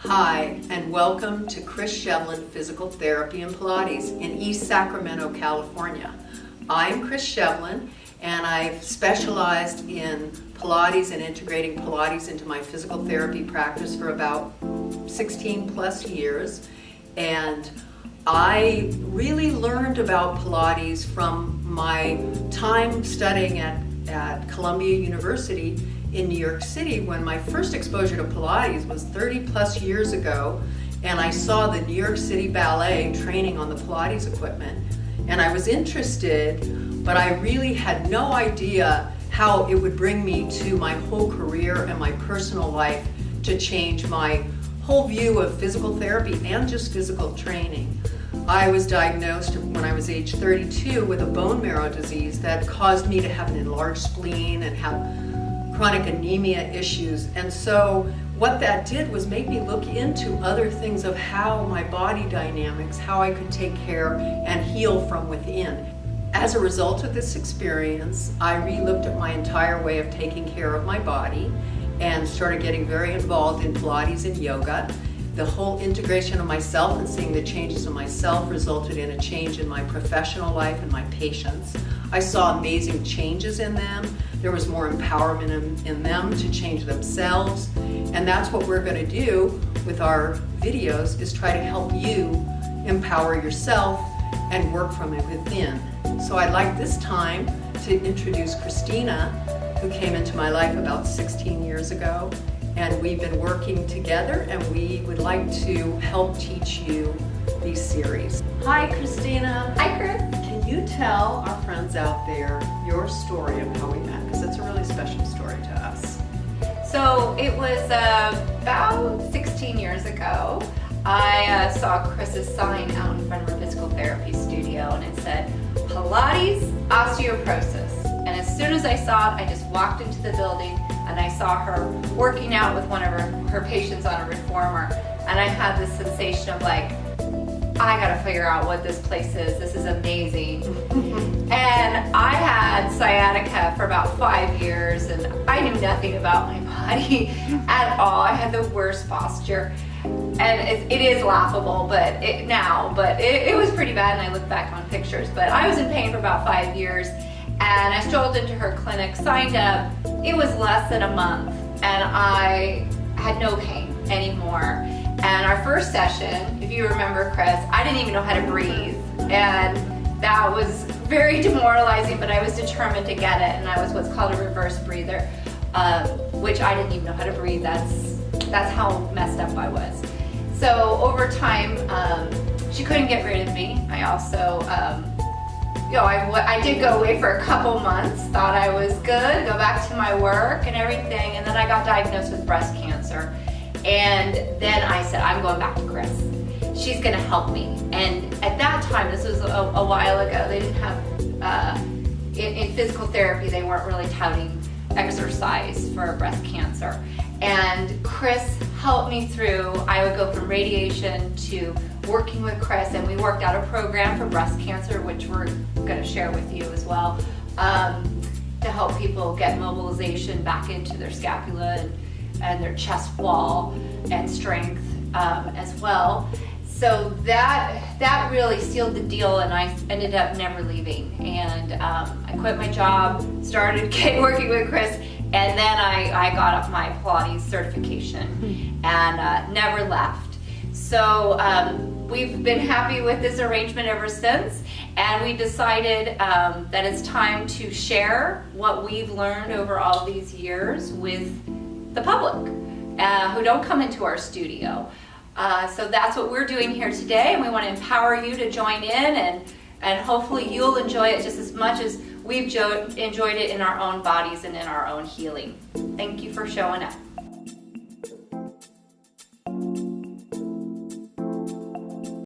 Hi, and welcome to Kris Physical Therapy and Pilates in East Sacramento, California. I'm Kris Shevlin, and I've specialized in Pilates and integrating Pilates into my physical therapy practice for about 16 plus years. And I really learned about Pilates from my time studying at Columbia University in New York City, when my first exposure to Pilates was 30 plus years ago, and I saw the New York City Ballet training on the Pilates equipment. And I was interested, but I really had no idea how it would bring me to my whole career and my personal life to change my whole view of physical therapy and just physical training. I was diagnosed when I was age 32 with a bone marrow disease that caused me to have an enlarged spleen and have chronic anemia issues. And so what that did was make me look into other things of how my body dynamics, how I could take care and heal from within. As a result of this experience, I re-looked at my entire way of taking care of my body and started getting very involved in Pilates and yoga. The whole integration of myself and seeing the changes in myself resulted in a change in my professional life and my patients. I saw amazing changes in them. There was more empowerment in them to change themselves. And that's what we're going to do with our videos, is try to help you empower yourself and work from it within. So I'd like this time to introduce Christina, who came into my life about 16 years ago. And we've been working together, and we would like to help teach you these series. Hi, Christina. Hi, Kris. Can you tell our friends out there your story of how we met? Because it's a really special story to us. So it was about 16 years ago. I saw Kris's sign out in front of her physical therapy studio, and it said, Pilates, osteoporosis. And as soon as I saw it, I just walked into the building and I saw her working out with one of her patients on a reformer. And I had this sensation of like, I gotta figure out what this place is. This is amazing. And I had sciatica for about 5 years, and I knew nothing about my body at all. I had the worst posture. And it is laughable, but it was pretty bad, and I look back on pictures. But I was in pain for about 5 years, and I strolled into her clinic, signed up. It was less than a month, and I had no pain anymore. And our first session, if you remember, Kris, I didn't even know how to breathe, and that was very demoralizing, but I was determined to get it, and I was what's called a reverse breather, which I didn't even know how to breathe. That's how messed up I was. So over time, she couldn't get rid of me. I also, I did go away for a couple months, thought I was good, go back to my work and everything, and then I got diagnosed with breast cancer. And then I said, I'm going back to Kris. She's gonna help me. And at that time, this was a while ago, they didn't have, in physical therapy, they weren't really touting exercise for breast cancer. And Kris helped me through. I would go from radiation to working with Kris, and we worked out a program for breast cancer, which we're gonna share with you as well, to help people get mobilization back into their scapula and their chest wall and strength as well. So that really sealed the deal, and I ended up never leaving. And I quit my job, started working with Kris, and then I got up my Pilates certification and never left. So we've been happy with this arrangement ever since, and we decided that it's time to share what we've learned over all these years with the public who don't come into our studio. So that's what we're doing here today, and we want to empower you to join in, and hopefully you'll enjoy it just as much as we've enjoyed it in our own bodies and in our own healing. Thank you for showing up.